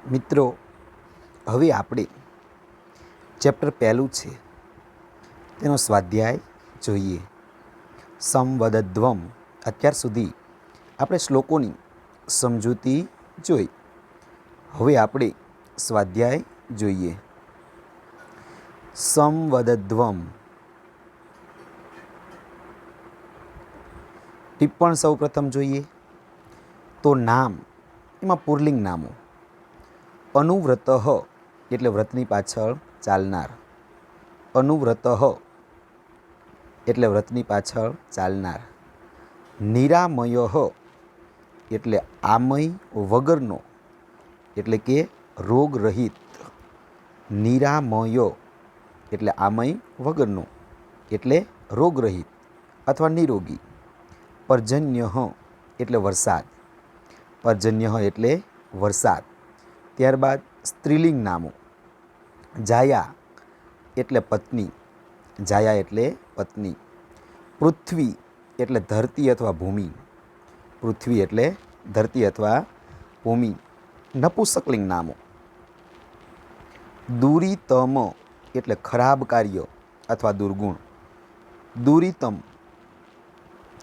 મિત્રો, હવે આપણે ચેપ્ટર પહેલું છે તેનો સ્વાધ્યાય જોઈએ. સંવદધ્વમ. અત્યાર સુધી આપણે શ્લોકોની સમજૂતી જોઈ. હવે આપણે સ્વાધ્યાય જોઈએ. સંવદધ્વમ. ટિપ્પણ સૌ પ્રથમ જોઈએ તો નામ, એમાં પુરલિંગ નામો. અનુવ્રત એટલે વ્રતની પાછળ ચાલનાર. અનુવ્રત એટલે વ્રતની પાછળ ચાલનાર. નિરામય એટલે આમય વગરનો, એટલે કે રોગરહિત. નિરામય એટલે આમય વગરનો, એટલે રોગરહિત અથવા નિરોગી. પર્જન્ય એટલે વરસાદ. પર્જન્ય એટલે વરસાદ. ત્યારબાદ સ્ત્રીલિંગ નામો. જાયા એટલે પત્ની. જાયા એટલે પત્ની. પૃથ્વી એટલે ધરતી અથવા ભૂમિ. પૃથ્વી એટલે ધરતી અથવા ભૂમિ. નપુંસકલિંગ નામો. દુરીતમ એટલે ખરાબ કાર્ય અથવા દુર્ગુણ. દુરીતમ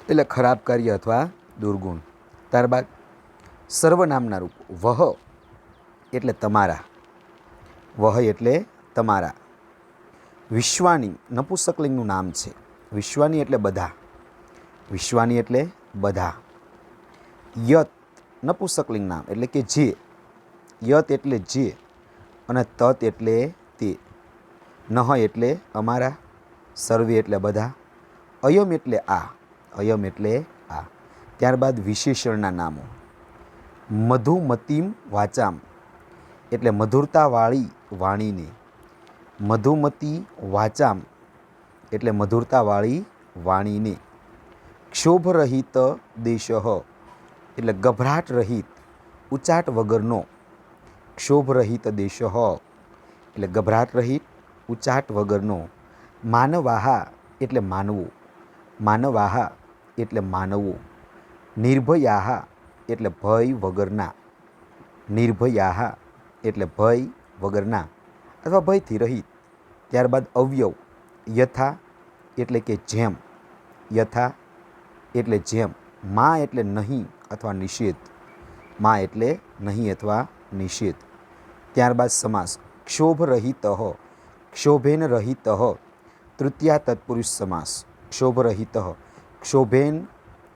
એટલે ખરાબ કાર્ય અથવા દુર્ગુણ. ત્યારબાદ સર્વનામના રૂપ. વહ એટલે તમારા. વહ એટલે તમારા. વિશ્વાની નપુંસકલિંગનું નામ છે. વિશ્વાની એટલે બધા. વિશ્વાની એટલે બધા. યત નપુંસકલિંગ નામ એટલે કે જે. યત એટલે જે અને તત એટલે તે. નહ એટલે અમારા. સર્વે એટલે બધા. અયમ એટલે આ. અયમ એટલે આ. ત્યારબાદ વિશેષણના નામો. મધુમતીમ વાચામ એટલે મધુરતાવાળી વાણીને. મધુમતી વાચામ એટલે મધુરતાવાળી વાણીને. ક્ષોભરહિત દેશ એટલે ગભરાટ રહિત, ઉચાટ વગરનો. ક્ષોભરહિત દેશ એટલે ગભરાટ રહિત, ઉચાટ વગરનો. માનવાહા એટલે માનવો. માનવાહા એટલે માનવો. નિર્ભયાહા એટલે ભય વગરના. નિર્ભયાહા એટલે ભય વગરના અથવા ભયથી રહિત. ત્યારબાદ અવયવ. યથા એટલે કે જેમ. યથા એટલે જેમ. માં એટલે નહીં અથવા નિષેધ. માં એટલે નહીં અથવા નિષેધ. ત્યારબાદ સમાસ. ક્ષોભરહિત. ક્ષોભેન રહિત. તૃતીયા તત્પુરુષ સમાસ. ક્ષોભરહિત. ક્ષોભેન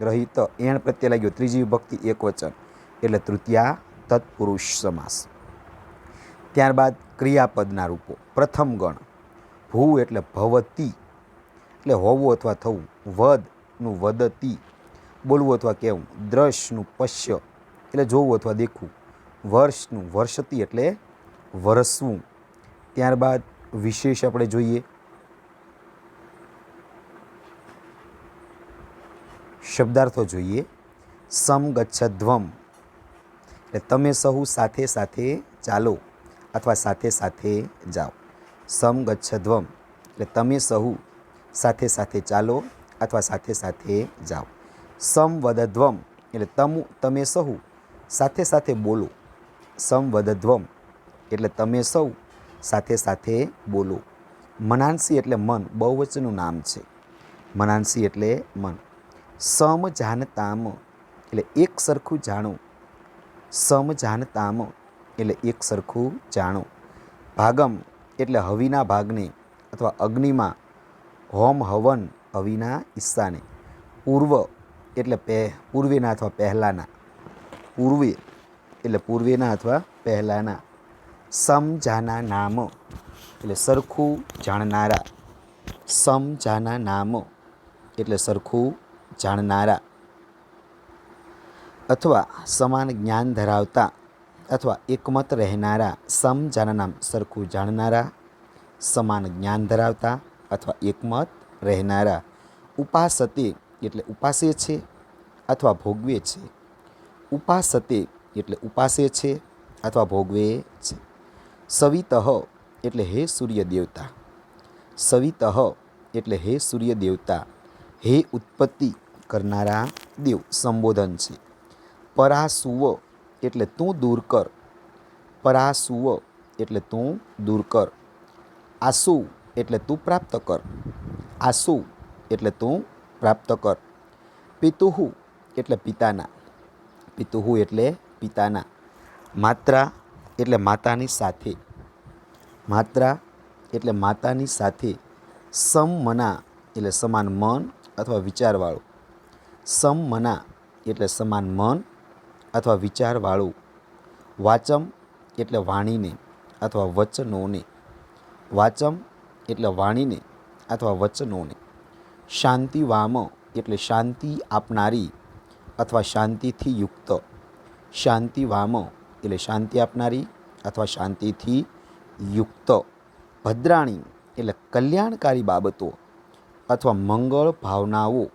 રહિત. એણ પ્રત્યે લાગ્યો. ત્રીજી વિભક્તિ એકવચન એટલે તૃતીયા તત્પુરુષ સમાસ. ત્યારબાદ ક્રિયાપદના રૂપો. પ્રથમ ગણ. ભૂ એટલે ભવતી એટલે હોવું અથવા થવું. વદનું વદતી બોલવું અથવા કહેવું. દ્રશનું પશ્ય એટલે જોવું અથવા દેખવું. વર્ષનું વર્ષતી એટલે વરસવું. ત્યારબાદ વિશેષ આપણે જોઈએ. શબ્દાર્થો જોઈએ. સમગચ્છધ્વમ એટલે તમે સહુ સાથે સાથે ચાલો અથવા સાથે સાથે જાઓ. સમગચ્છધ્વમ એટલે તમે સહુ સાથે સાથે ચાલો અથવા સાથે સાથે જાઓ. સંવદધ્વમ એટલે તમે સહુ સાથે સાથે બોલો. સંવદધ્વમ એટલે તમે સૌ સાથે સાથે બોલો. મનાંસી એટલે મન. બહુવચનનું નામ છે. મનાંસી એટલે મન. સમજાનતામ એટલે એક સરખું જાણો. સમજાનતામ એટલે એક સરખું જાણો. ભાગમ એટલે હવિના ભાગને અથવા અગ્નિમાં હોમ હવન હવિના હિસ્સાને. પૂર્વ એટલે પૂર્વેના અથવા પહેલાંના. પૂર્વે એટલે પૂર્વેના અથવા પહેલાંના. સમજાના નામ એટલે સરખું જાણનારા. સમજાના નામ એટલે સરખું જાણનારા અથવા સમાન જ્ઞાન ધરાવતા અથવા એકમત રહેનારા. સમજાના નામ સરખું જાણનારા, સમાન જ્ઞાન ધરાવતા અથવા એકમત રહેનારા. ઉપાસતે એટલે ઉપાસે છે અથવા ભોગવે છે. ઉપાસતે એટલે ઉપાસે છે અથવા ભોગવે છે. સવિતઃ એટલે હે સૂર્ય દેવતા. સવિતઃ એટલે હે સૂર્ય દેવતા. હે ઉત્પત્તિ કરનારા દેવ સંબોધન છે. પરાસુવ એટલે તું દૂર કર. પરાસુવ એટલે તું દૂર કર. આસુ એટલે તું પ્રાપ્ત કર. આસુ એટલે તું પ્રાપ્ત કર. પિતુહુ એટલે પિતાના. પિતુહુ એટલે પિતાના. માત્રા એટલે માતાની સાથે. માત્રા એટલે માતાની સાથે. સમમના એટલે સમાન મન અથવા વિચારવાળું. સમમના એટલે સમાન મન અથવા વિચારવાળું. વાચમ એટલે વાણીને અથવા વચનોને. વાચમ એટલે વાણીને અથવા વચનોને. શાંતિવામ એટલે શાંતિ આપનારી અથવા શાંતિથી યુક્ત. શાંતિવામ એટલે શાંતિ આપનારી અથવા શાંતિથી યુક્ત. ભદ્રાણી એટલે કલ્યાણકારી બાબતો અથવા મંગળ ભાવનાઓ.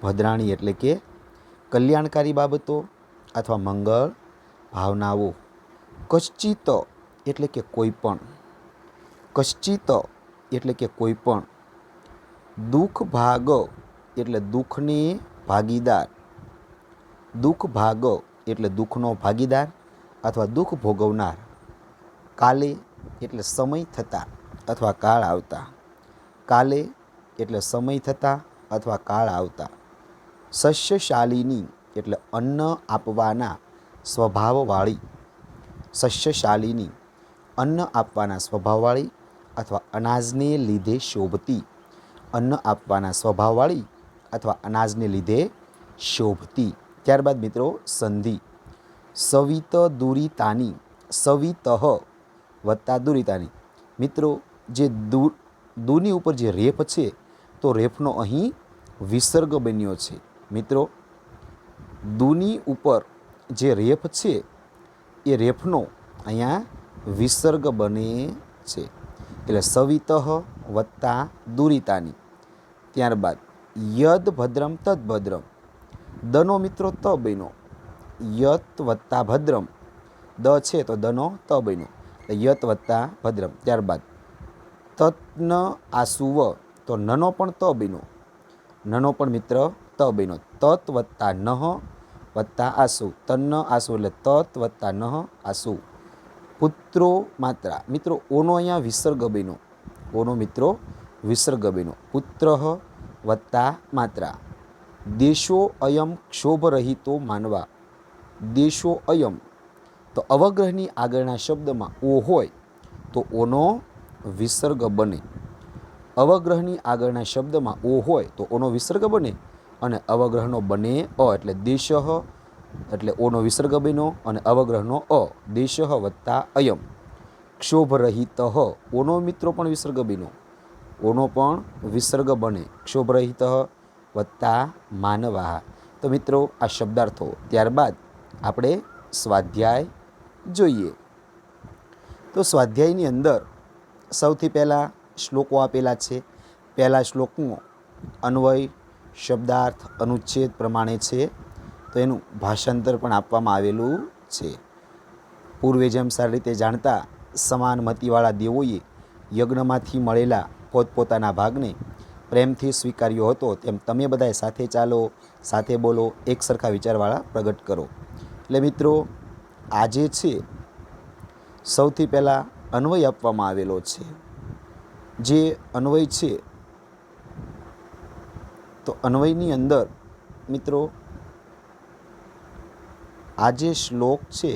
ભદ્રાણી એટલે કે કલ્યાણકારી બાબતો અથવા મંગળ ભાવનાઓ. કશ્ચિત એટલે કે કોઈ પણ. કશ્ચિત એટલે કે કોઈ પણ. દુઃખ ભાગ એટલે દુઃખને ભાગીદાર. દુઃખ ભાગ એટલે દુઃખનો ભાગીદાર અથવા દુઃખ ભોગવનાર. કાલે એટલે સમય થતાં અથવા કાળ આવતા. કાલે એટલે સમય થતાં અથવા કાળ આવતા. સસ્યશાલિની એટલે અન્ન આપવાના સ્વભાવવાળી. સસ્યશાલિની અન્ન આપવાના સ્વભાવવાળી અથવા અનાજને લીધે શોભતી. અન્ન આપવાના સ્વભાવવાળી અથવા અનાજને લીધે શોભતી. ત્યારબાદ મિત્રો સંધિ. સવિત દુરિતાની. સવિતઃ વત્તા દુરિતાની. મિત્રો જે દુની ઉપર જે રેફ છે તો રેફનો અહીં વિસર્ગ બન્યો છે. મિત્રો દુની ઉપર જે રેફ છે એ રેફનો અહીંયા વિસર્ગ બને છે. એટલે સવિતઃ વત્તા દુરિતાની. ત્યારબાદ યદ ભદ્રમ તદ ભદ્રમ. દનો મિત્રો ત બન્યો. યત વત્તા ભદ્રમ. દ છે તો દનો ત બન્યો. યત વત્તા ભદ્રમ. ત્યારબાદ તત્ન આસુવ તો નનો પણ ત બન્યો. નનો પણ મિત્ર ત બન્યો. તત વત્તા નહ વત્તા આસુ. તન્ન આસુ એટલે તત વત્તા નહ આસુ. પુત્રો માત્રા. મિત્રો ઓનો અહીંયા વિસર્ગ બન્યો. ઓનો મિત્રો વિસર્ગ બન્યો. પુત્ર વત્તા માત્રા. દેશો અયમ ક્ષોભરહિતો માનવા. દેશો અયમ તો અવગ્રહની આગળના શબ્દમાં ઓ હોય તો ઓનો વિસર્ગ બને. અવગ્રહની આગળના શબ્દમાં ઓ હોય તો ઓનો વિસર્ગ બને અને અવગ્રહનો બને અ એટલે દેશ એટલે ઓનો વિસર્ગ બન્યો અને અવગ્રહનો અ. દેશ વત્તા અયમ. ક્ષોભરહિત ઓનો મિત્રો પણ વિસર્ગ બન્યો. ઓનો પણ વિસર્ગ બને. ક્ષોભરહિત વત્તા માનવા. તો મિત્રો આ શબ્દાર્થો. ત્યારબાદ આપણે સ્વાધ્યાય જોઈએ. તો સ્વાધ્યાયની અંદર સૌથી પહેલાં શ્લોકો આપેલા છે. પહેલા શ્લોકનો અન્વય, શબ્દાર્થ, અનુચ્છેદ પ્રમાણે છે. તો એનું ભાષાંતર પણ આપવામાં આવેલું છે. પૂર્વે જેમ સારી રીતે જાણતા સમાન મતિવાળા દેવોએ યજ્ઞમાંથી મળેલા પોતપોતાના ભાગને પ્રેમથી સ્વીકાર્યો હતો તેમ તમે બધાએ સાથે ચાલો, સાથે બોલો, એક સરખા વિચારવાળા પ્રગટ કરો. એટલે મિત્રો આજે છે સૌથી પહેલાં અન્વય આપવામાં આવેલો છે. જે અન્વય છે તો અન્વયની અંદર મિત્રો આ જે શ્લોક છે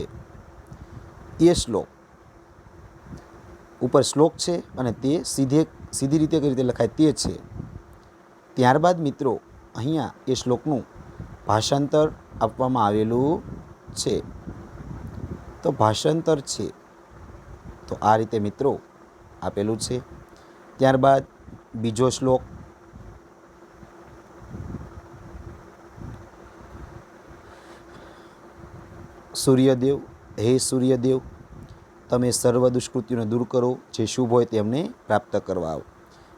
એ શ્લોક ઉપર શ્લોક છે અને તે સીધી રીતે કઈ રીતે લખાય તે છે. ત્યારબાદ મિત્રો અહીંયા એ શ્લોકનું ભાષાંતર આપવામાં આવેલું છે. તો ભાષાંતર છે તો આ રીતે મિત્રો આપેલું છે. ત્યારબાદ બીજો શ્લોક. સૂર્યદેવ, હે સૂર્યદેવ, તમે સર્વ દુષ્કૃત્યોને દૂર કરો, જે શુભ હોય તેમને પ્રાપ્ત કરવા આવો.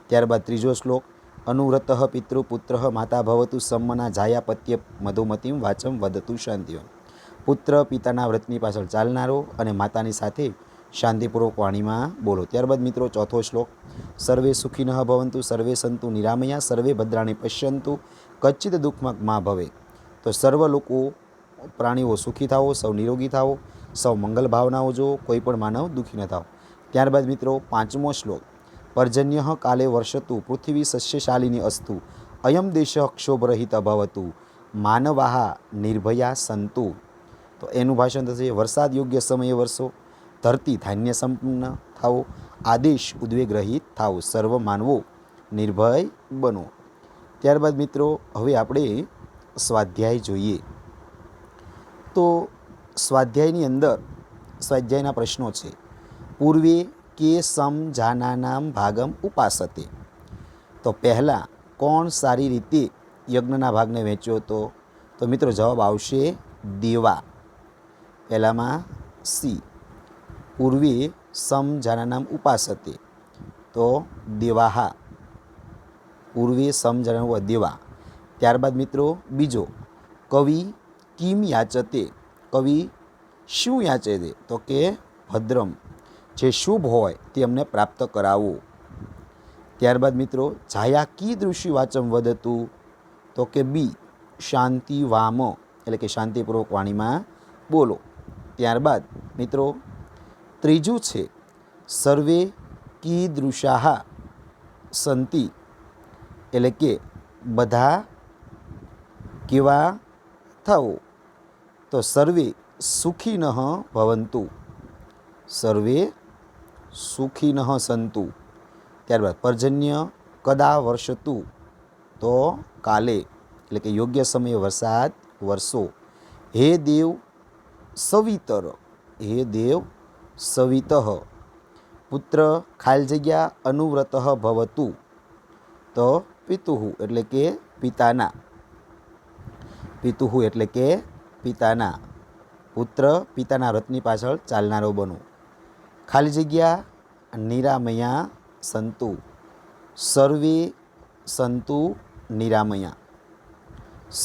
ત્યારબાદ ત્રીજો શ્લોક. અનુવ્રત પિતૃપુત્ર માતા ભવતુ સમ્મના જાયાપત્ય મધુમતીમ વાચમ વદતુ શાંતિવમ. પુત્ર પિતાના વ્રતની પાછળ ચાલનારો અને માતાની સાથે શાંતિપૂર્વક વાણીમાં બોલો. ત્યારબાદ મિત્રો ચોથો શ્લોક. સર્વે સુખિનઃ ભવંતુ સર્વે સંતુ નિરામયા સર્વે ભદ્રાણી પશ્યંતુ કચ્ચિત દુઃખમાં મા ભવે. તો સર્વ લોકો પ્રાણીઓ સુખી થાવો, સૌ નિરોગી થાવો, સૌ મંગલ ભાવનાઓ જો, કોઈ પણ માનવ દુઃખી ન થાવ. ત્યારબાદ મિત્રો 5મો શ્લોક, પર્જન્ય કાલે વર્ષતુ પૃથ્વી સસ્યશાલિની અસ્તુ અયમ દેશ ક્ષોભરહિત ભવતુ માનવાહ નિર્ભયા સંતુ. તો એનું ભાષણ થશે, વરસાદ યોગ્ય સમયે વરસો, ધરતી ધાન્ય સંપન્ન થાવો, આદેશ ઉદ્વેગ રહિત થાવો, સર્વ માનવો નિર્ભય બનો. ત્યારબાદ મિત્રો હવે આપણે સ્વાધ્યાય જોઈએ. તો સ્વાધ્યાયની અંદર સ્વાધ્યાયના પ્રશ્નો છે. પૂર્વે કે સમ જાનાનામ ભાગમ ઉપાસતે. તો પહેલાં કોણ સારી રીતે યજ્ઞના ભાગને વહેંચ્યો હતો? તો મિત્રો જવાબ આવશે દેવા. પહેલામાં સી. પૂર્વે સમ જાનાનામ ઉપાસતે, તો દેવાહા. પૂર્વે સમ જાનાનામ દેવા. ત્યારબાદ મિત્રો બીજો, કવિ કિમ યાચતે. કવિ શું યાચે છે? તો કે ભદ્રમ, જે શુભ હોય તે અમને પ્રાપ્ત કરાવો. ત્યારબાદ મિત્રો છાયા કીદૃશી વાચમ વદતું. તો કે બી, શાંતિ વામ, એટલે કે શાંતિપૂર્વક વાણીમાં બોલો. ત્યારબાદ મિત્રો ત્રીજું છે, સર્વે કીદૃશાહ સંતિ, એટલે કે બધા કેવા થાઓ. તો સર્વે સુખીનઃ ભવંતુ, સર્વે સુખીનઃ સંતુ. ત્યારબાદ પર્જન્ય કદા વર્ષતુ, તો કાલે, એટલે કે યોગ્ય સમયે વરસાદ વરસો. હે દેવ સવિતર, હે દેવ સવિતઃ. પુત્ર ખાલી જગ્યા અનુવ્રત ભવતુ, તો પિતુઃ એટલે કે પિતાના. પિતુઃ એટલે કે પિતાના. પુત્ર પિતાના વ્રતની પાછળ ચાલનારો બનો. ખાલી જગ્યા નિરામયા સંતુ, સર્વે સંતુ નિરામયા,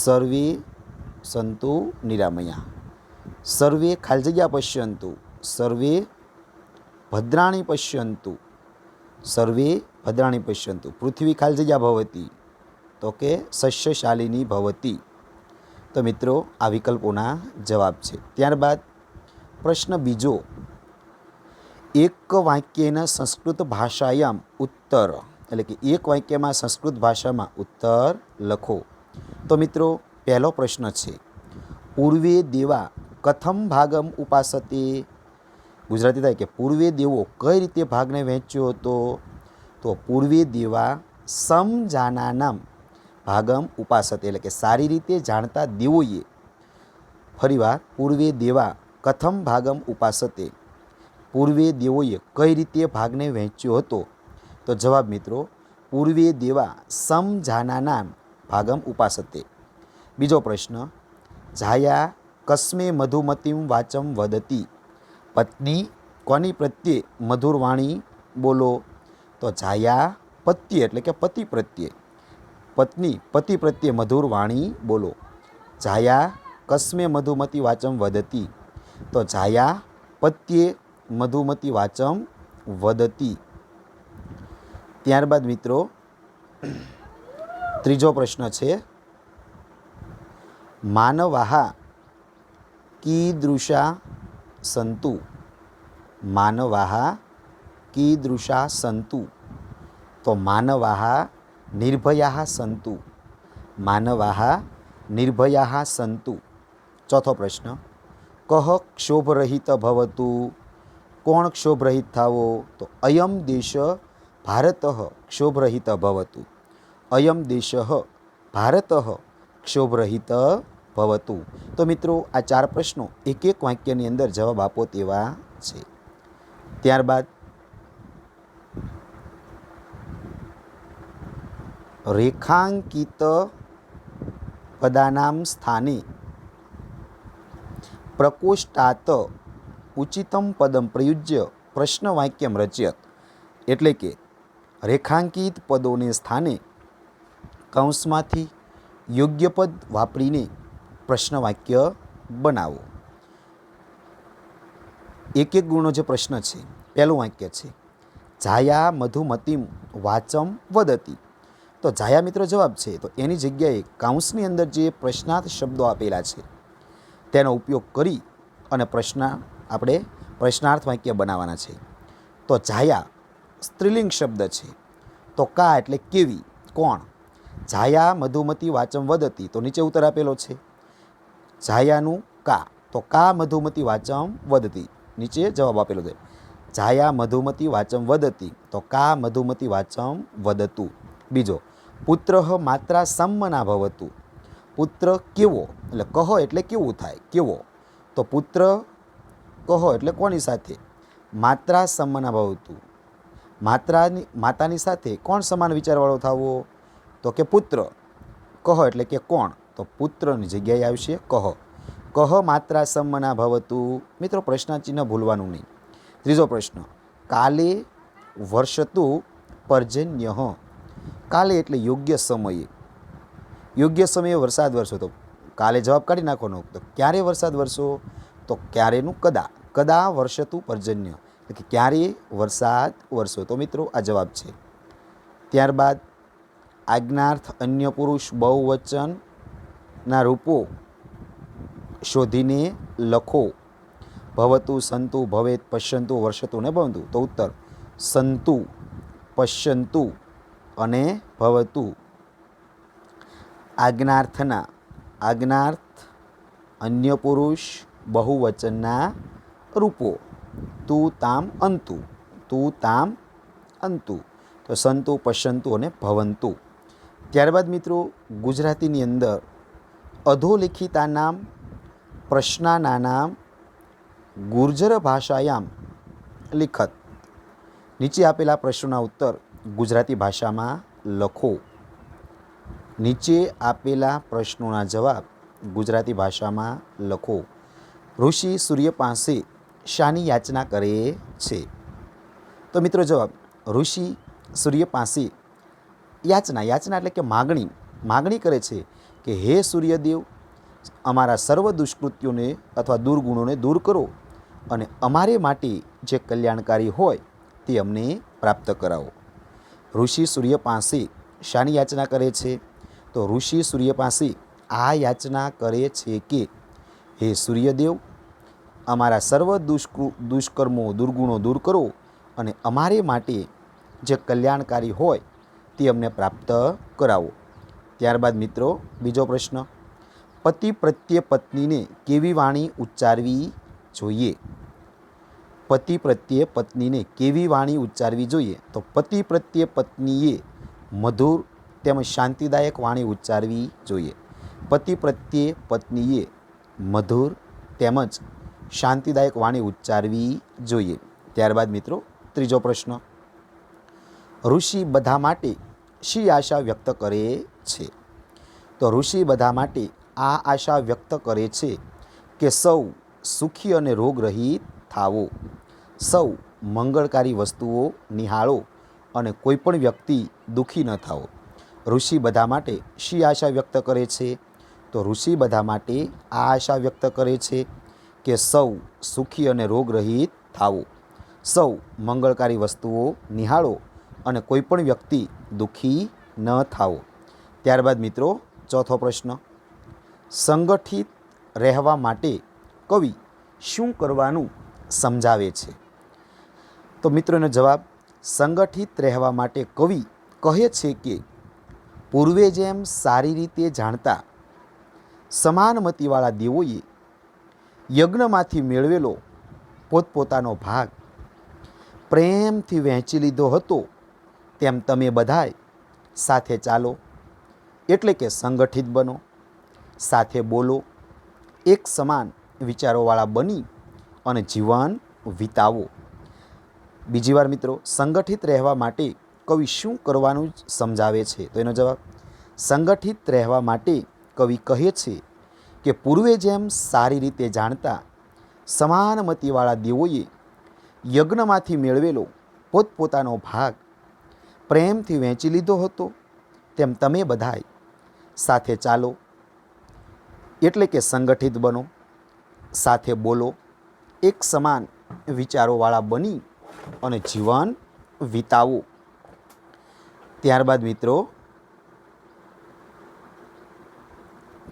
સર્વે સંતુ નિરામયા. સર્વે ખાલી જગ્યા પશ્યંતુ, સર્વે ભદ્રાણી પશ્યંતુ, સર્વે ભદ્રાણી પશ્યંતુ. પૃથ્વી ખાલી જગ્યા ભવતી, તો કે સસ્યશાલિની ભવતી. તો મિત્રો આ વિકલ્પોના જવાબ છે. ત્યારબાદ પ્રશ્ન બીજો, એક વાક્યના સંસ્કૃત ભાષાયામ ઉત્તર, એટલે કે એક વાક્યમાં સંસ્કૃત ભાષામાં ઉત્તર લખો. તો મિત્રો પહેલો પ્રશ્ન છે, પૂર્વે દેવા કથમ ભાગમ ઉપાસતે. ગુજરાતી થાય કે પૂર્વે દેવો કઈ રીતે ભાગને વહેંચ્યો હતો? તો પૂર્વે દેવા સમજાનાનામ ભાગમ ઉપાસતે, એટલે કે સારી રીતે જાણતા દેવોએ. ફરીવાર, પૂર્વે દેવા કથમ ભાગમ ઉપાસતે, પૂર્વે દેવોએ કઈ રીતે ભાગને વહેંચ્યો હતો? તો જવાબ મિત્રો પૂર્વે દેવા સમજાનાનામ ભાગમ ઉપાસતે. બીજો પ્રશ્ન, જાયા કસ્મે મધુમતીમ વાચમ વદતી. પત્ની કોની પ્રત્યે મધુર વાણી બોલો? તો જાયા પત્ય, એટલે કે પતિ પ્રત્યે. પત્ની પતિ પ્રત્યે મધુર વાણી બોલો. જાયા કસ્મે મધુમતી વાચમ વદતી, તો જાયા પત્યે મધુમતી વાચમ વદતી. ત્યારબાદ મિત્રો ત્રીજો પ્રશ્ન છે, માનવાહ કીદૃશા સંતુ. માનવાહ કીદૃશા સંતુ, તો માનવાહ નિર્ભયા સંતુ, માનવાહ નિર્ભયા સંતુ. ચોથો પ્રશ્ન, કહ ક્ષોભરહિત ભવતુ. કોણ ક્ષોભરહિત થાવો? તો અયમ દેશ ભારત ક્ષોભરહિત ભવતુ, અયમ દેશ ભારત ક્ષોભરહિત ભવતુ. તો મિત્રો આ ચાર પ્રશ્નો એક એક વાક્યની અંદર જવાબ આપો તેવા છે. ત્યારબાદ રેખાંકિત પદાનામ સ્થાને પ્રકોષ્ઠાત ઉચિતમ પદમ પ્રયુજ્ય પ્રશ્ન વાક્યમ રચ્યત. એટલે કે રેખાંકિત પદોને સ્થાને કૌંસમાંથી યોગ્ય પદ વાપરીને પ્રશ્ન વાક્ય બનાવો. એક એક ગુણનો જે પ્રશ્ન છે, પહેલું વાક્ય છે, જાયા મધુમતીમ વાચમ વદતી. તો જાયા મિત્રો જવાબ છે, તો એની જગ્યાએ કૌંસની અંદર જે પ્રશ્નાર્થ શબ્દો આપેલા છે તેનો ઉપયોગ કરી અને પ્રશ્ન આપણે પ્રશ્નાર્થ વાક્ય બનાવવાના છે. તો જાયા સ્ત્રીલિંગ શબ્દ છે. તો કા એટલે કેવી, કોણ. જાયા મધુમતી વાચમ વદતી, તો નીચે ઉત્તર આપેલો છે. જાયાનું કા, તો કા મધુમતી વાચમ વદતી, નીચે જવાબ આપેલો છે. જાયા મધુમતી વાચમ વદતી, તો કા મધુમતી વાચમ વદતું. બીજો, પુત્ર માત્રા સમ્મના ભવતું. પુત્ર કેવો, એટલે કહો એટલે કેવું થાય, કેવો. તો પુત્ર કહો એટલે કોની સાથે, માત્રા સમ્મના ભવતું. માતાની સાથે કોણ સમાન વિચારવાળો થવો, તો કે પુત્ર. કહો એટલે કે કોણ, તો પુત્રની જગ્યાએ આવશે કહો. કહ માત્રા સમ્મના ભવતું. મિત્રો પ્રશ્નાચિહ્ન ભૂલવાનું નહીં. ત્રીજો પ્રશ્ન, કાલે વર્ષતું પર્જન્ય. કાલે એટલે યોગ્ય સમયે, યોગ્ય સમયે વરસાદ વરસો. તો કાલે જવાબ કાઢી નાખવાનો. તો ક્યારે વરસાદ વરસો, તો ક્યારેનું કદા, કદા વર્ષતું પર્જન્ય, એટલે કે ક્યારે વરસાદ વરસો. તો મિત્રો આ જવાબ છે. ત્યારબાદ આજ્ઞાર્થ અન્ય પુરુષ બહુવચનના રૂપો શોધીને લખો. ભવતુ, સંતુ, ભવેત, પશ્યંતુ, વર્ષતુ ને ભવંતુ. તો ઉત્તર સંતુ, પશ્યંતુ અને ભવતુ. આજ્ઞાર્થના, આજ્ઞાર્થ અન્ય પુરુષ બહુવચનના રૂપો. તું, તામ, અંતુ. તું, તામ, અંતુ. તો સંતુ, પશ્યંતુ અને ભવંતુ. ત્યારબાદ મિત્રો ગુજરાતીની અંદર અધોલિખિતાનામ પ્રશ્નાનાનામ ગુર્જર ભાષાયામ લિખત. નીચે આપેલા પ્રશ્નોના ઉત્તર ગુજરાતી ભાષામાં લખો. નીચે આપેલા પ્રશ્નોના જવાબ ગુજરાતી ભાષામાં લખો. ઋષિ સૂર્ય પાસે શાની યાચના કરે છે? તો મિત્રો જવાબ, ઋષિ સૂર્ય પાસે યાચના, યાચના એટલે કે માગણી, માગણી કરે છે કે હે સૂર્યદેવ, અમારા સર્વ દુષ્કૃત્યોને અથવા દુર્ગુણોને દૂર કરો અને અમારે માટે જે કલ્યાણકારી હોય તે અમને પ્રાપ્ત કરાવો. ઋષિ સૂર્ય પાસે શાની યાચના કરે છે? તો ઋષિ સૂર્ય પાસે આ યાચના કરે છે કે હે સૂર્યદેવ, અમારા સર્વ દુષ્કર્મો દુર્ગુણો દૂર કરો અને અમારે માટે જે કલ્યાણકારી હોય તે અમને પ્રાપ્ત કરાવો. ત્યારબાદ મિત્રો બીજો પ્રશ્ન, પતિ પ્રત્યે પત્નીને કેવી વાણી ઉચ્ચારવી જોઈએ? પતિ પ્રત્યે પત્નીને કેવી વાણી ઉચ્ચારવી જોઈએ? તો પતિ પ્રત્યે પત્નીએ મધુર તેમજ શાંતિદાયક વાણી ઉચ્ચારવી જોઈએ. પતિ પ્રત્યે પત્નીએ મધુર તેમજ શાંતિદાયક વાણી ઉચ્ચારવી જોઈએ. ત્યારબાદ મિત્રો ત્રીજો પ્રશ્ન, ઋષિ બધા માટે શી આશા વ્યક્ત કરે છે? તો ઋષિ બધા માટે આ આશા વ્યક્ત કરે છે કે સૌ સુખી અને રોગરહિત થાવો, સૌ મંગળકારી વસ્તુઓ નિહાળો અને કોઈ પણ વ્યક્તિ દુઃખી ન થાવો. ઋષિ બધા માટે શી આશા વ્યક્ત કરે છે? તો ઋષિ બધા માટે આ આશા વ્યક્ત કરે છે કે સૌ સુખી અને રોગરહિત થાવો, સૌ મંગળકારી વસ્તુઓ નિહાળો અને કોઈ પણ વ્યક્તિ દુઃખી ન થાવો. ત્યારબાદ મિત્રો ચોથો પ્રશ્ન, સંગઠિત રહેવા માટે કવિ શું કરવાનું સમજાવે છે? તો મિત્રોનો જવાબ, સંગઠિત રહેવા માટે કવિ કહે છે કે પૂર્વે જેમ સારી રીતે જાણતા સમાનમતિવાળા દેવોએ યજ્ઞમાંથી મેળવેલો પોતપોતાનો ભાગ પ્રેમથી વહેંચી લીધો હતો, તેમ તમે બધાય સાથે ચાલો, એટલે કે સંગઠિત બનો, સાથે બોલો, એક સમાન વિચારોવાળા બની અને જીવન વિતાવો. બીજી વાર મિત્રો, સંગઠિત રહેવા માટે કવિ શું કરવાનું સમજાવે છે? તો એનો જવાબ, સંગઠિત રહેવા માટે કવિ કહે છે કે પૂર્વે જેમ સારી રીતે જાણતા સમાનમતિવાળા દેવોએ યજ્ઞમાંથી મેળવેલો પોતપોતાનો ભાગ પ્રેમથી વહેંચી લીધો હતો, તેમ તમે બધાય સાથે ચાલો, એટલે કે સંગઠિત બનો, સાથે બોલો, એક સમાન વિચારોવાળા બની અને જીવન વિતાવો. ત્યારબાદ મિત્રો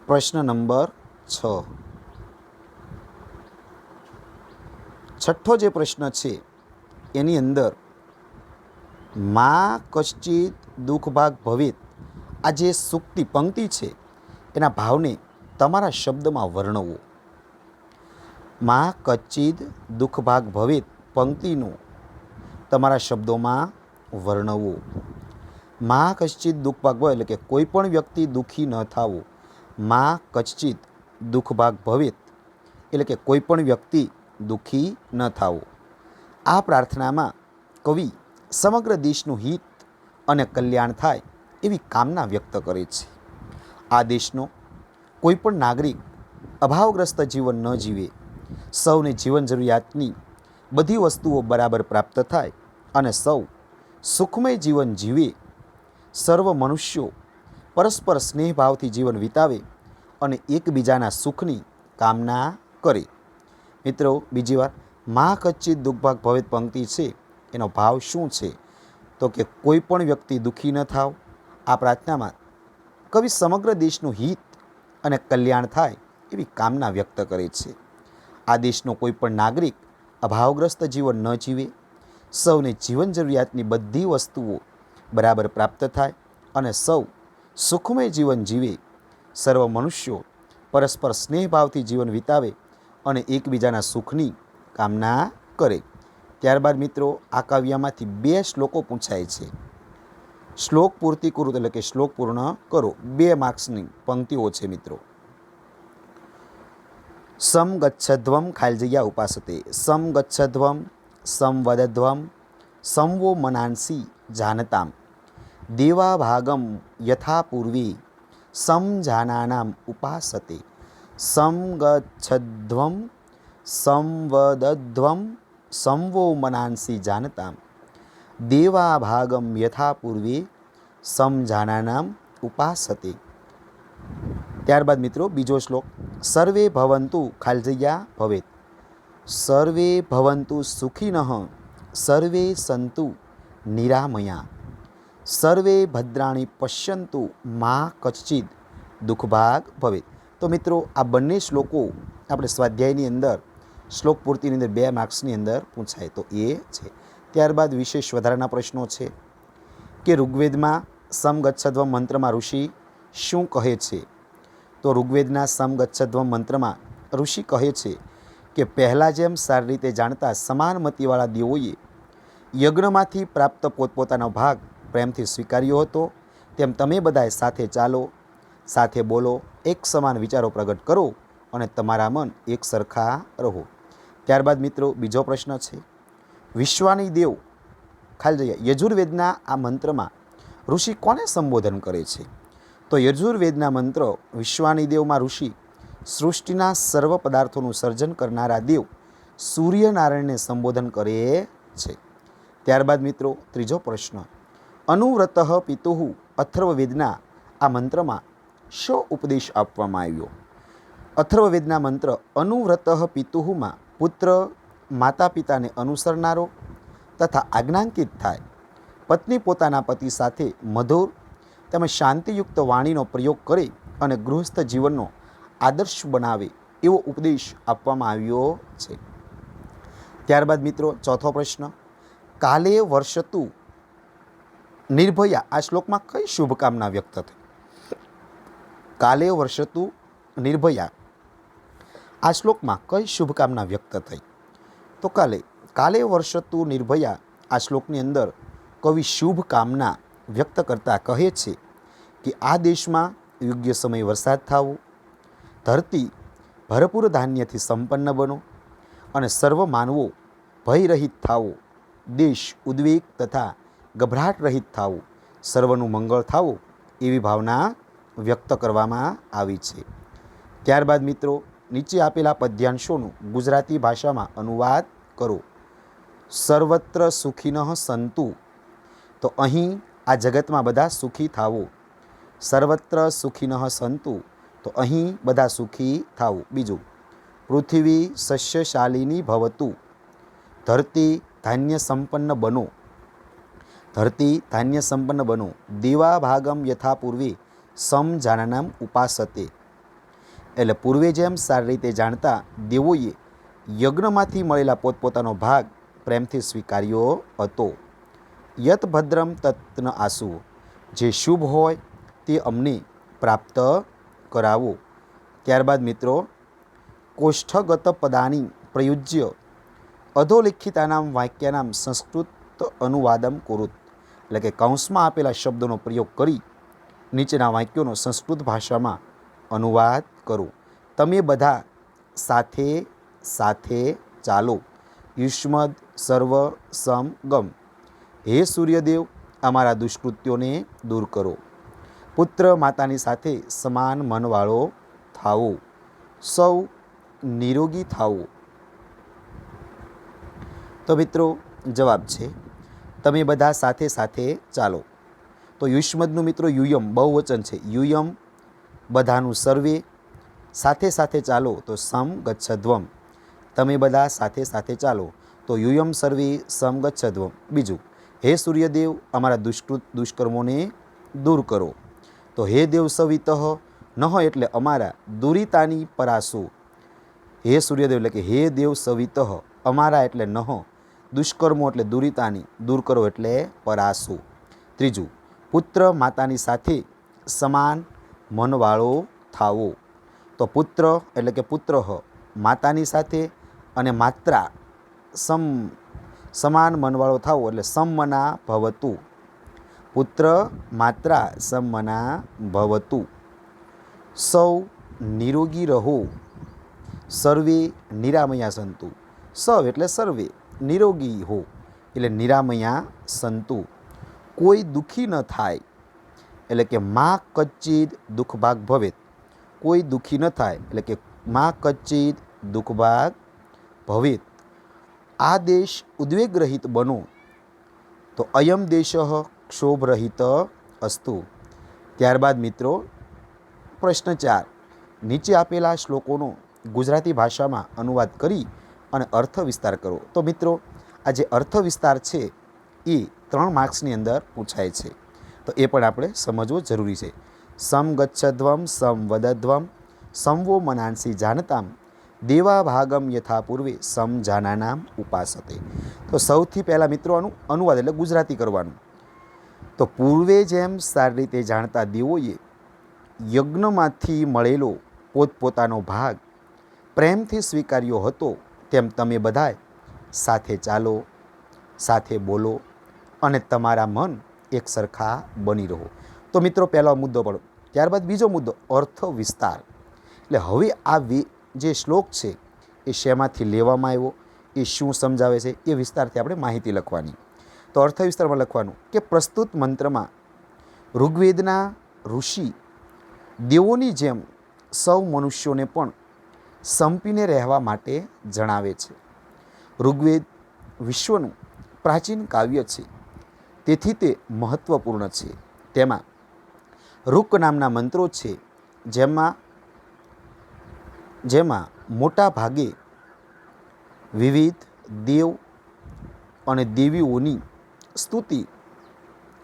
પ્રશ્ન નંબર 6, છઠ્ઠો જે પ્રશ્ન છે એની અંદર મા કશ્ચિત દુઃખભાગ ભવેત, આ જે સૂક્તિ પંક્તિ છે એના ભાવને તમારા શબ્દમાં વર્ણવો. મા કચ્ચિદ દુઃખભાગ ભવેત પંક્તિનું તમારા શબ્દોમાં વર્ણવો. મા કશ્ચિત દુઃખભાગ ભવે એટલે કે કોઈ પણ વ્યક્તિ દુઃખી ન થાવો. મા કશ્ચિત દુઃખભાગ ભવેત એટલે કે કોઈ પણ વ્યક્તિ દુઃખી ન થાવો. આ પ્રાર્થનામાં કવિ સમગ્ર દેશનું હિત અને કલ્યાણ થાય એવી કામના વ્યક્ત કરે છે. આ દેશનો કોઈ પણ નાગરિક અભાવગ્રસ્ત જીવન ન જીવે, સૌને જીવન જરૂરિયાતની બધી વસ્તુઓ બરાબર પ્રાપ્ત થાય અને સૌ સુખમય જીવન જીવે, સર્વ મનુષ્યો પરસ્પર સ્નેહભાવથી જીવન વિતાવે અને એકબીજાના સુખની કામના કરે. મિત્રો, બીજી વાર મા કચ્ચિત દુઃખભાગ ભવેત પંક્તિ છે એનો ભાવ શું છે? તો કે કોઈ પણ વ્યક્તિ દુઃખી ન થાવ. આ પ્રાર્થનામાં કવિ સમગ્ર દેશનું હિત અને કલ્યાણ થાય એવી કામના વ્યક્ત કરે છે. આ દેશનો કોઈ પણ નાગરિક અભાવગ્રસ્ત જીવન ન જીવે, સૌને જીવન જરૂરિયાતની બધી વસ્તુઓ બરાબર પ્રાપ્ત થાય અને સૌ સુખમય જીવન જીવે, સર્વ મનુષ્યો પરસ્પર સ્નેહભાવથી જીવન વિતાવે અને એકબીજાના સુખની કામના કરે. ત્યારબાદ મિત્રો, આ કાવ્યમાંથી 2 શ્લોકો પૂછાય છે. શ્લોક પૂર્તિ કુરુ એટલે કે શ્લોક પૂર્ણ કરો. 2 માર્ક્સની પંક્તિઓ છે મિત્રો. સમ ગચ્છધ્વમ ખાલી જગ્યા ઉપાસતે. સમ ગચ્છધ્વમ સંવદધ્વમ સંવો મનાંસી જાનતામ દેવા ભાગમ યથા પૂર્વે સમજાનાનામ ઉપાસતે. સમ ગચ્છધ્વમ સંવદધ્વમ સંવો મનાંસી જાનતામ દેવા ભાગમ યથા પૂર્વે સમજાનાનામ ઉપાસતે. ત્યારબાદ મિત્રો બીજો શ્લોક. સર્વે ભવંતુ ખાલી જગ્યા ભવેત. સર્વે ભવંતુ સુખિનઃ સર્વે સંતુ નિરામયા સર્વે ભદ્રાણી પશ્યંતુ મા કશ્ચિદ દુઃખભાગ ભવેત. તો મિત્રો, આ બંને શ્લોકો આપણે સ્વાધ્યાયની અંદર શ્લોક પૂર્તિની અંદર 2 માર્ક્સની અંદર પૂછાય તો એ છે. ત્યારબાદ વિશેષ વધારાના પ્રશ્નો છે કે ઋગ્વેદમાં સમ ગચ્છધ્વમ મંત્રમાં ઋષિ શું કહે છે? તો ઋગ્વેદના સમ ગચ્છધ્વમ મંત્રમાં ઋષિ કહે છે કે પહેલાં જેમ સારી રીતે જાણતા સમાનમતિવાળા દેવોએ યજ્ઞમાંથી પ્રાપ્ત પોતપોતાનો ભાગ પ્રેમથી સ્વીકાર્યો હતો, તેમ તમે બધાએ સાથે ચાલો, સાથે બોલો, એક સમાન વિચારો પ્રગટ કરો અને તમારા મન એક સરખા રહો. ત્યારબાદ મિત્રો બીજો પ્રશ્ન છે, વિશ્વાની દેવ ખાલી જગ્યા યજુર્વેદના આ મંત્રમાં ઋષિ કોને સંબોધન કરે છે? તો યજુર્વેદના મંત્ર વિશ્વાની દેવમાં ઋષિ સૃષ્ટિના સર્વ પદાર્થોનું સર્જન કરનારા દેવ સૂર્યનારાયણને સંબોધન કરે છે. ત્યારબાદ મિત્રો ત્રીજો પ્રશ્ન, અનુવ્રત પિતુઃ અથર્વવેદના આ મંત્રમાં શો ઉપદેશ આપવામાં આવ્યો? અથર્વવેદના મંત્ર અનુવ્રત પિતુઃમાં પુત્ર માતા પિતાને અનુસરનારો તથા આજ્ઞાંકિત થાય, પત્ની પોતાના પતિ સાથે મધુર તેમજ શાંતિયુક્ત વાણીનો પ્રયોગ કરે અને ગૃહસ્થ જીવનનો આદર્શ બનાવે એવો ઉપદેશ આપવામાં આવ્યો છે. ત્યારબાદ મિત્રો ચોથો પ્રશ્ન, કાલે વર્ષતુ નિર્ભયા આ શ્લોકમાં કઈ શુભકામના વ્યક્ત થઈ? કાલે વર્ષતુ નિર્ભયા આ શ્લોકમાં કઈ શુભકામના વ્યક્ત થઈ? તો કાલે વર્ષતુ નિર્ભયા આ શ્લોકની અંદર કવિ શુભકામના વ્યક્ત કરતા કહે છે કે આ દેશમાં યોગ્ય સમયે વરસાદ થવો, ધરતી ભરપૂર ધાન્યથી સંપન્ન બનો અને સર્વ માનવો ભયરહિત થાવો, દેશ ઉદ્વેગ તથા ગભરાટ રહિત થાવો, સર્વનું મંગળ થાવો એવી ભાવના વ્યક્ત કરવામાં આવી છે. ત્યારબાદ મિત્રો નીચે આપેલા પદ્યાંશોનું ગુજરાતી ભાષામાં અનુવાદ કરો. સર્વત્ર સુખિનઃ સંતુ, તો અહીં આ જગતમાં બધા સુખી થાવો. સર્વત્ર સુખિનઃ સંતુ, તો અહીં બધા સુખી થાવો. બીજું, પૃથ્વી સસ્યશાલિની ભવતુ, ધરતી ધાન્ય સંપન્ન બનો. ધરતી ધાન્ય સંપન્ન બનો. દેવા ભાગમ યથા પૂર્વે સમજાનાનામ ઉપાસતે, એટલે પૂર્વે જેમ સારી રીતે જાણતા દેવોએ યજ્ઞમાંથી મળેલા પોતપોતાનો ભાગ પ્રેમથી સ્વીકાર્યો હતો. યત ભદ્રમ તત્ન આસુ, જે શુભ હોય તે અમને પ્રાપ્ત કરાવો. ત્યારબાદ મિત્રો કોષ્ઠગત પદાની પ્રયુજ્ય અધોલિખિતાનામ વાક્યાનામ સંસ્કૃત અનુવાદમ કુરુત, એટલે કે કૌંસમાં આપેલા શબ્દોનો પ્રયોગ કરી નીચેના વાક્યોનો સંસ્કૃત ભાષામાં અનુવાદ કરો. તમે બધા સાથે સાથે ચાલો. યુષ્મદ સર્વ સમ ગમ, હે સૂર્યદેવ અમારા દુષ્કૃત્યોને દૂર કરો. પુત્ર માતાની સાથે સમાન મનવાળો થાઓ. સૌ નિરોગી થાઓ. તો મિત્રો જવાબ છે તમે બધા સાથે સાથે ચાલો. તો યુષ્મદનું મિત્રો યુયમ બહુવચન છે. યુયમ બધાનું સર્વે, સાથે સાથે ચાલો તો સમ ગચ્છધ્વમ. તમે બધા સાથે સાથે ચાલો તો યુયમ સર્વે સમ ગચ્છધ્વમ. બીજું, હે સૂર્યદેવ અમારા દુષ્કર્મોને દૂર કરો. તો હે દેવ સવિતઃ, નહ એટલે અમારા, દુરિતાની પરાસો. હે સૂર્યદેવ એટલે કે હે દેવ સવિતઃ, અમારા એટલે નહ, દુષ્કર્મો એટલે દુરિતાની, દૂર કરો એટલે પરાસો. ત્રીજું, પુત્ર માતાની સાથે સમાન મનવાળો થાવો. તો પુત્ર એટલે કે પુત્ર માતાની સાથે અને માત્રા સમાન મનવાળો થાવો એટલે સમમના ભવતુ. પુત્ર માત્રા સમમના ભવતુ. સૌ નિરોગી રહો. સર્વે નિરામયા સંતુ. સૌ એટલે સર્વે, નિરોગી હો એટલે નિરામયા સંતુ. કોઈ દુઃખી ન થાય એટલે કે મા કચ્ચિદ દુઃખભાગ ભવેત. કોઈ દુઃખી ન થાય એટલે કે મા કચ્ચિદ દુઃખભાગ ભવેત. આ દેશ ઉદ્વેગરહિત બનો. તો અયમ દેશ ક્ષોભરહિત અસ્તુ. ત્યારબાદ મિત્રો પ્રશ્ન 4, નીચે આપેલા શ્લોકોનો ગુજરાતી ભાષામાં અનુવાદ કરી અને અર્થ વિસ્તાર કરો. તો મિત્રો આ જે અર્થ વિસ્તાર છે એ 3 માર્ક્સની અંદર પૂછાય છે, તો એ પણ આપણે સમજવો જરૂરી છે. સમ ગચ્છધ્વમ સમ વદધ્વમ સંવો મનાંસી જાનતામ દેવા ભાગમ યથા પૂર્વે સમ જાનાનામ ઉપાસતે. તો સૌથી પહેલાં મિત્રો આનું અનુવાદ એટલે ગુજરાતી કરવાનું. તો પૂર્વે જેમ સારી રીતે જાણતા દેવોએ યજ્ઞમાંથી મળેલો પોતપોતાનો ભાગ પ્રેમથી સ્વીકાર્યો હતો, તેમ તમે બધાય સાથે ચાલો, સાથે બોલો અને તમારા મન એક સરખા બની રહો. તો મિત્રો પહેલો મુદ્દો પડો. ત્યારબાદ બીજો મુદ્દો અર્થ વિસ્તાર. એટલે હવે આ જે શ્લોક છે એ શેમાંથી લેવામાં આવ્યો, એ શું સમજાવે છે, એ વિસ્તારથી આપણે માહિતી લખવાની. તો અર્થ વિસ્તારમાં લખવાનું કે પ્રસ્તુત મંત્રમાં ઋગ્વેદના ઋષિ દેવોની જેમ સૌ મનુષ્યોને પણ સંપીને રહેવા માટે જણાવે છે. ઋગ્વેદ વિશ્વનું પ્રાચીન કાવ્ય છે, તેથી તે મહત્ત્વપૂર્ણ છે. તેમાં ઋક નામના મંત્રો છે, જેમાં મોટા ભાગે વિવિધ દેવ અને દેવીઓની સ્તુતિ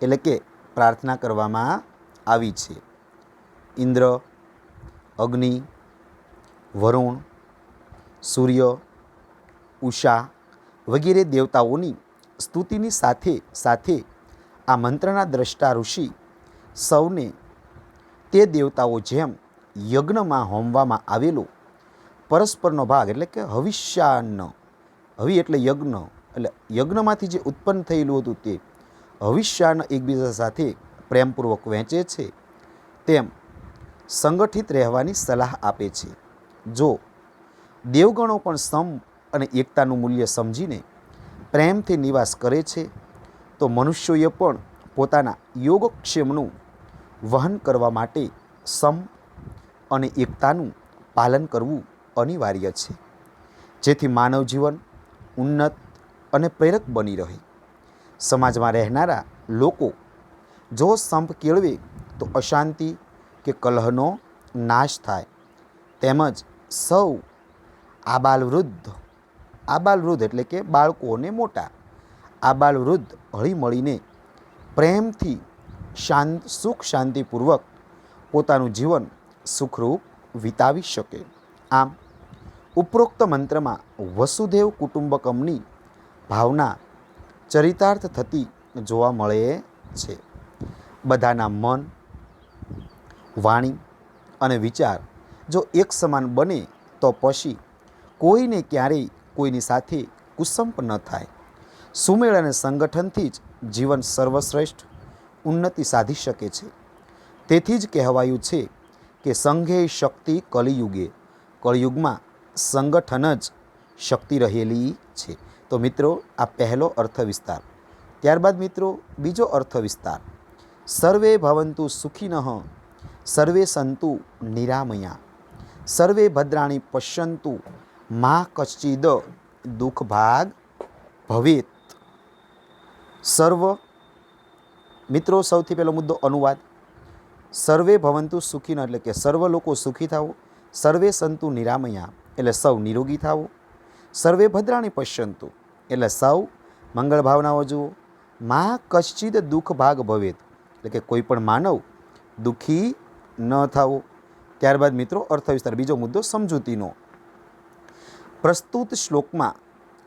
એટલે કે પ્રાર્થના કરવામાં આવી છે. ઇન્દ્ર, અગ્નિ, વરુણ, સૂર્ય, ઉષા વગેરે દેવતાઓની સ્તુતિની સાથે સાથે આ મંત્રના દ્રષ્ટા ઋષિ સૌને તે દેવતાઓ જેમ યજ્ઞમાં હોમવામાં આવેલો પરસ્પરનો ભાગ એટલે કે હવિષ્યાન્ન, હવિ એટલે યજ્ઞ, એટલે યજ્ઞમાંથી જે ઉત્પન્ન થયેલું હતું તે હવિષ્યાન્ન એકબીજા સાથે પ્રેમપૂર્વક વહેંચે છે, તેમ સંગઠિત રહેવાની સલાહ આપે છે. જો દેવગણો પણ સમ અને એકતાનું મૂલ્ય સમજીને પ્રેમથી નિવાસ કરે છે, તો મનુષ્યોએ પણ પોતાના યોગક્ષેમનું વહન કરવા માટે સમ અને એકતાનું પાલન કરવું અનિવાર્ય છે, જેથી માનવ જીવન ઉન્નત અને પ્રેરક બની રહે. સમાજમાં રહેનારા લોકો જો સંપ કેળવે તો અશાંતિ કે કલહનો નાશ થાય. તેમજ સૌ આબાલવૃદ્ધ એટલે કે બાળકો અને મોટા, આબાલવૃદ્ધ હળી મળીને પ્રેમથી સુખ શાંતિપૂર્વક પોતાનું જીવન સુખરૂપ વિતાવી શકે. આમ ઉપરોક્ત મંત્રમાં વસુદેવ કુટુંબકમની ભાવના ચરિતાર્થ થતી જોવા મળે છે. બધાના મન, વાણી અને વિચાર જો એક સમાન બને તો પછી કોઈને ક્યારેય કોઈની સાથે કુસંપ ન થાય. સુમેળ અને સંગઠનથી જ જીવન સર્વશ્રેષ્ઠ ઉન્નતિ સાધી શકે છે. તેથી જ કહેવાયું છે કે સંઘે શક્તિ કલિયુગે, કળિયુગમાં સંગઠન જ શક્તિ રહેલી છે. તો મિત્રો, આ પહેલો અર્થ વિસ્તાર. ત્યારબાદ મિત્રો બીજો અર્થ વિસ્તાર. સર્વે ભવંતુ સુખિનઃ, સર્વે સંતુ નિરામયા, સર્વે ભદ્રાણી પશ્યંતુ, મા કશ્ચિદ દુઃખ ભાગ ભવેત. સર્વ મિત્રો, સૌથી પહેલો મુદ્દો અનુવાદ. સર્વે ભવંતુ સુખિન એટલે કે સર્વ લોકો સુખી થાવો. સર્વે સંતુ નિરામયા એટલે સૌ નિરોગી થાવો. સર્વે ભદ્રાણી પશ્યંતુ એટલે સૌ મંગળ ભાવનાઓ જુઓ. મા કશ્ચિદ દુઃખ ભાગ ભવેત એટલે કે કોઈ પણ માનવ દુઃખી ન થાવો. ત્યારબાદ મિત્રો અર્થ વિસ્તાર. બીજો મુદ્દો સમજૂતીનો. પ્રસ્તુત શ્લોકમાં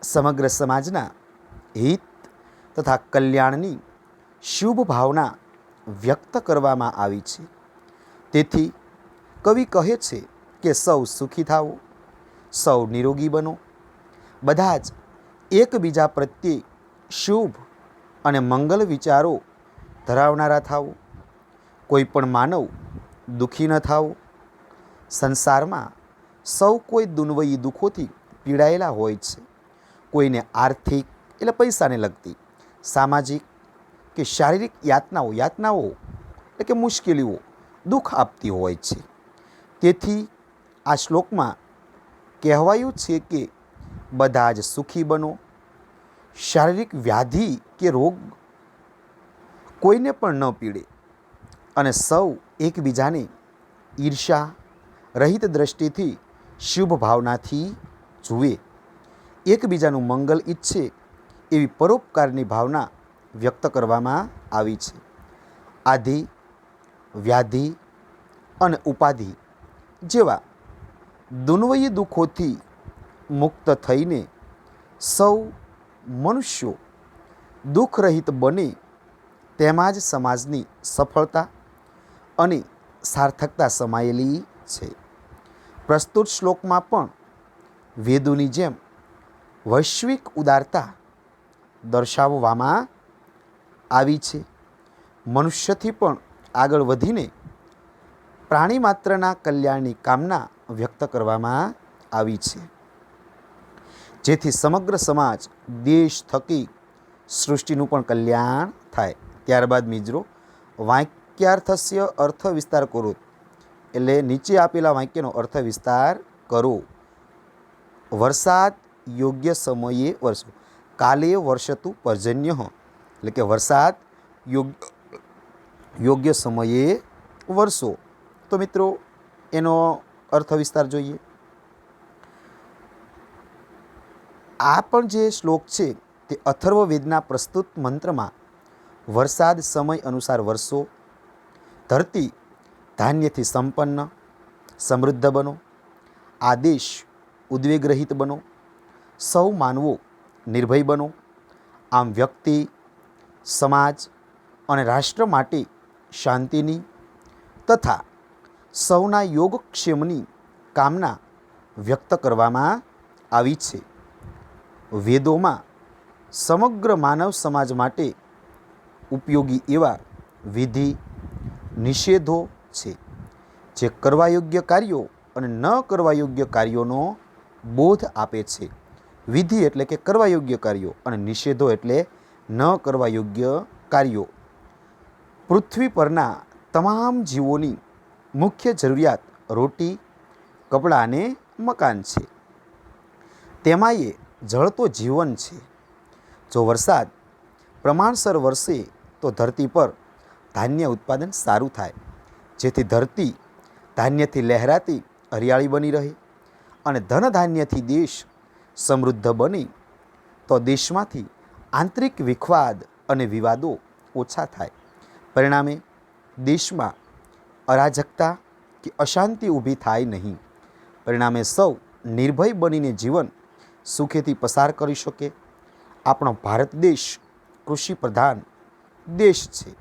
સમગ્ર સમાજના હિત તથા કલ્યાણની શુભ ભાવના વ્યક્ત કરવામાં આવી છે. તેથી કવિ કહે છે કે સૌ સુખી થાવો, સૌ નિરોગી બનો, બધા જ એકબીજા પ્રત્યે શુભ અને મંગલ વિચારો ધરાવનારા થાવો. કોઈ પણ માનવ દુઃખી ન થાવો. સંસારમાં સૌ કોઈ દુન્વયી દુઃખોથી પીડાયેલા હોય છે. કોઈને આર્થિક એટલે પૈસાને લગતી, સામાજિક કે શારીરિક યાતનાઓ એટલે કે મુશ્કેલીઓ દુઃખ આપતી હોય છે. તેથી આ શ્લોકમાં કહેવાયું છે કે બધા જ સુખી બનો. શારીરિક વ્યાધિ કે રોગ કોઈને પણ ન પીડે અને સૌ એકબીજાને ઈર્ષા રહિત દ્રષ્ટિથી શુભ ભાવનાથી જુએ. એકબીજાનું મંગલ ઈચ્છે એવી પરોપકારની ભાવના વ્યક્ત કરવામાં આવી છે. આધિ, વ્યાધિ અને ઉપાધિ જેવા દુન્વયી દુઃખોથી મુક્ત થઈને સૌ મનુષ્યો દુઃખરહિત બને તેમાં જ સમાજની સફળતા અને સાર્થકતા સમાયેલી છે. પ્રસ્તુત શ્લોકમાં પણ વેદોની જેમ વૈશ્વિક ઉદારતા દર્શાવવામાં આવી છે. મનુષ્યથી પણ આગળ વધીને પ્રાણી માત્રના કલ્યાણની કામના વ્યક્ત કરવામાં આવી છે, જેથી સમગ્ર સમાજ, દેશ થકી સૃષ્ટિનું પણ કલ્યાણ થાય. ત્યારબાદ મિત્રો વાક્યાર્થસ્ય અર્થ વિસ્તાર કરો એટલે નીચે આપેલા વાક્યનો અર્થ વિસ્તાર કરો. વરસાદ યોગ્ય સમયે વરસો, કાલે વર્ષતું પર્જન્ય એટલે કે વરસાદ યોગ્ય સમયે વરસો. તો મિત્રો એનો અર્થ વિસ્તાર જોઈએ. આ પણ જે શ્લોક છે તે અથર્વવેદના પ્રસ્તુત મંત્રમાં વરસાદ સમય અનુસાર વરસો, ધરતી ધાન્યથી સંપન્ન સમૃદ્ધ બનો, આદેશ ઉદ્વેગરહિત બનો, સૌ માનવો નિર્ભય બનો. આમ વ્યક્તિ, સમાજ અને રાષ્ટ્ર માટે શાંતિની તથા સૌના યોગક્ષેમની કામના વ્યક્ત કરવામાં આવી છે. વેદોમાં સમગ્ર માનવ સમાજ માટે ઉપયોગી એવા વિધિ નિષેધો છે, જે કરવા યોગ્ય કાર્યો અને ન કરવા યોગ્ય કાર્યોનો બોધ આપે છે. વિધિ એટલે કે કરવા યોગ્ય કાર્યો અને નિષેધો એટલે ન કરવા યોગ્ય કાર્યો. પૃથ્વી પરના તમામ જીવોની મુખ્ય જરૂરિયાત રોટી, કપડાં અને મકાન છે. તેમાંય જળ તો જીવન છે. જો વરસાદ પ્રમાણસર વરસે તો ધરતી પર ધાન્ય ઉત્પાદન સારું થાય, જેથી ધરતી ધાન્યથી લહેરાતી હરિયાળી બની રહે અને ધન ધાન્યથી દેશ સમૃદ્ધ બને તો દેશમાંથી આંતરિક વિખવાદ અને વિવાદો ઓછા થાય. પરિણામે દેશમાં અરાજકતા કે અશાંતિ ઊભી થાય નહીં. પરિણામે સૌ નિર્ભય બનીને જીવન સુખેથી પસાર કરી શકે. આપણો ભારત દેશ કૃષિ પ્રધાન દેશ છે,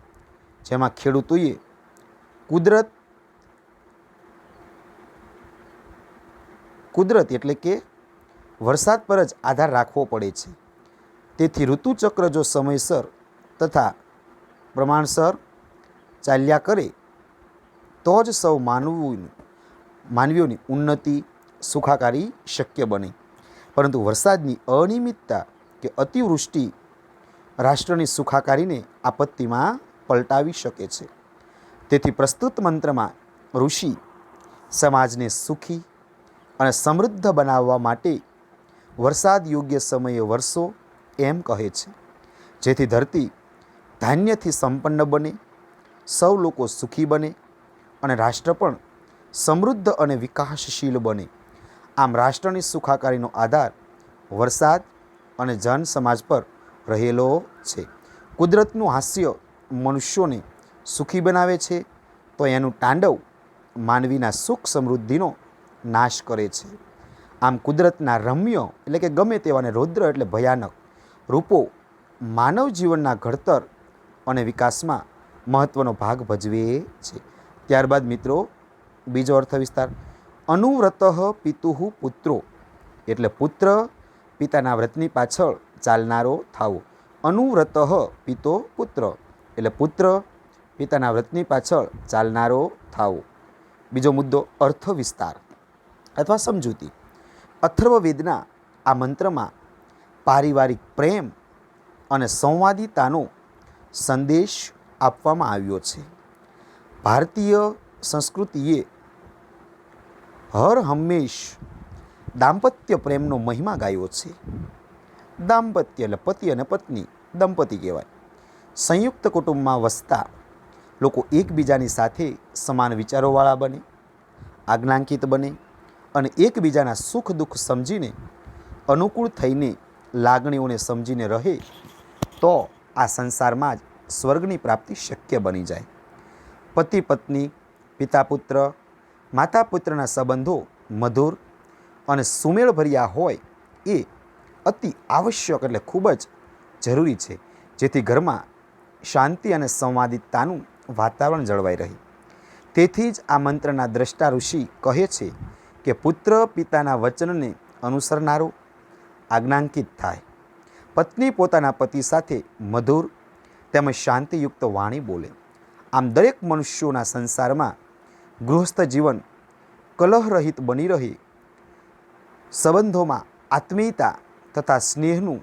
જેમાં ખેડૂતોએ કુદરત એટલે કે વરસાદ પર જ આધાર રાખવો પડે છે. તેથી ઋતુચક્ર જો સમયસર તથા પ્રમાણસર ચાલ્યા કરે તો જ સૌ માનવીઓની ઉન્નતિ સુખાકારી શક્ય બને. પરંતુ વરસાદની અનિયમિતતા કે અતિવૃષ્ટિ રાષ્ટ્રની સુખાકારીને આપત્તિમાં પલટાવી શકે છે. તેથી પ્રસ્તુત મંત્રમાં ઋષિ સમાજને સુખી અને સમૃદ્ધ બનાવવા માટે વરસાદ યોગ્ય સમયે વરસો એમ કહે છે, જેથી ધરતી ધાન્યથી સંપન્ન બને, સૌ લોકો સુખી બને અને રાષ્ટ્ર પણ સમૃદ્ધ અને વિકાસશીલ બને. આમ રાષ્ટ્રની સુખાકારીનો આધાર વરસાદ અને જન સમાજ પર રહેલો છે. કુદરતનું હાસ્ય મનુષ્યોને સુખી બનાવે છે, તો એનું તાંડવ માનવીના સુખ સમૃદ્ધિનો નાશ કરે છે. આમ કુદરતના રમ્ય એટલે કે ગમે તેવાને રૌદ્ર એટલે ભયાનક રૂપો માનવ જીવનના ઘડતર અને વિકાસમાં મહત્ત્વનો ભાગ ભજવે છે. ત્યારબાદ મિત્રો બીજો અર્થ વિસ્તાર, અનુવ્રતઃ પિતુઃ પુત્રો એટલે પુત્ર પિતાના વ્રતની પાછળ ચાલનારો થાવો. અનુવ્રતઃ પિતો પુત્ર એટલે પુત્ર પિતાના વ્રતની પાછળ ચાલનારો થાવો. બીજો મુદ્દો અર્થ વિસ્તાર અથવા સમજૂતી. અથર્વવેદના આ મંત્રમાં પારિવારિક પ્રેમ અને સંવાદિતાનો સંદેશ આપવામાં આવ્યો છે. ભારતીય સંસ્કૃતિએ હર હંમેશ દાંપત્ય પ્રેમનો મહિમા ગાયો છે. દાંપત્ય એટલે પતિ અને પત્ની દંપતી કહેવાય. સંયુક્ત કુટુંબમાં વસતા લોકો એકબીજાની સાથે સમાન વિચારોવાળા બને, આજ્ઞાંકિત બને અને એકબીજાના સુખ દુઃખ સમજીને અનુકૂળ થઈને લાગણીઓને સમજીને રહે તો આ સંસારમાં જ સ્વર્ગની પ્રાપ્તિ શક્ય બની જાય. પતિ પત્ની, પિતા પુત્ર, માતા પુત્રના સંબંધો મધુર અને સુમેળભર્યા હોય એ અતિ આવશ્યક એટલે ખૂબ જ જરૂરી છે, જેથી ઘરમાં શાંતિ અને સંવાદિતતાનું વાતાવરણ જળવાઈ રહે. તેથી જ આ મંત્રના દ્રષ્ટા ઋષિ કહે છે કે પુત્ર પિતાના વચનને અનુસરનારો આજ્ઞાંકિત થાય. પત્ની પોતાના પતિ સાથે મધુર તેમજ શાંતિયુક્ત વાણી બોલે. આમ દરેક મનુષ્યોના સંસારમાં ગૃહસ્થ જીવન કલહરહિત બની રહે, સંબંધોમાં આત્મીયતા તથા સ્નેહનું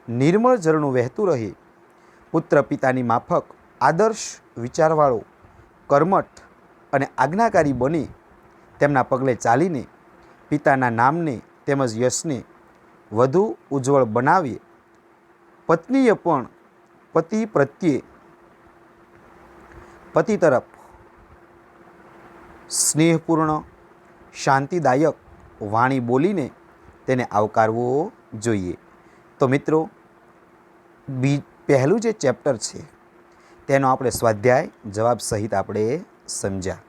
નિર્મળ ઝરણું વહેતું રહે, પુત્ર પિતાની માફક આદર્શ વિચારવાળો, કર્મઠ અને આજ્ઞાકારી બને, તેમના પગલે ચાલીને પિતાના નામને તેમજ યશને વધુ ઉજ્જવળ બનાવે. પત્નીએ પણ પતિ પ્રત્યે પતિ તરફ સ્નેહપૂર્ણ શાંતિદાયક વાણી બોલીને તેને આવકારવો જોઈએ. તો મિત્રો પહેલું જે ચેપ્ટર છે તેનો આપણે સ્વાધ્યાય જવાબ સહિત આપણે સમજ્યા.